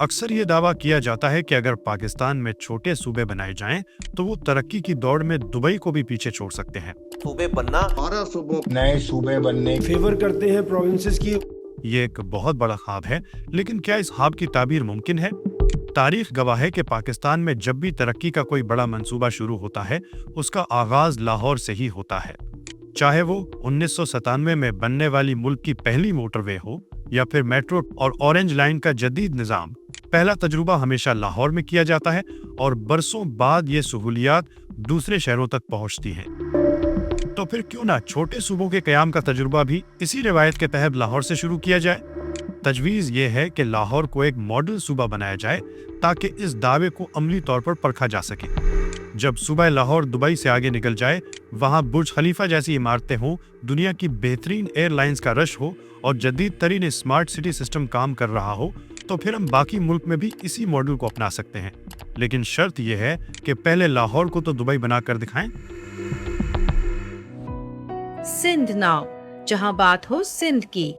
अक्सर ये दावा किया जाता है कि अगर पाकिस्तान में छोटे सूबे बनाए जाएं, तो वो तरक्की की दौड़ में दुबई को भी पीछे छोड़ सकते हैं। सूबे बनना 12 सूबों नए सूबे बनने फेवर करते हैं प्रोविंसेस की। ये एक बहुत बड़ा ख्वाब है, लेकिन क्या इस ख्वाब की ताबीर मुमकिन है? तारीख गवाह है कि पाकिस्तान में जब भी तरक्की का कोई बड़ा मंसूबा शुरू होता है, उसका आगाज लाहौर से ही होता है। चाहे वो 1997 में बनने वाली मुल्क की पहली मोटरवे हो या फिर मेट्रो और ऑरेंज लाइन का जदीद निज़ाम, पहला तजुर्बा हमेशा लाहौर में किया जाता है और बरसों बाद ये सहूलियात दूसरे शहरों तक पहुंचती हैं। तो फिर क्यों ना छोटे सूबों के क़याम का तजुर्बा भी इसी रिवायत के तहत लाहौर से शुरू किया जाए। तजवीज़ ये है कि लाहौर को एक मॉडल सूबा बनाया जाए ताकि इस दावे को अमली तौर पर परखा जा सके। जब सूबा लाहौर दुबई से आगे निकल जाए, वहाँ बुर्ज खलीफा जैसी इमारतें हों, दुनिया की बेहतरीन एयरलाइंस का रश हो और जदीद तरीन स्मार्ट सिटी सिस्टम काम कर रहा हो, तो फिर हम बाकी मुल्क में भी इसी मॉडल को अपना सकते हैं। लेकिन शर्त यह है कि पहले लाहौर को तो दुबई बना कर दिखाएं। सिंध नाउ, जहां बात हो सिंध की।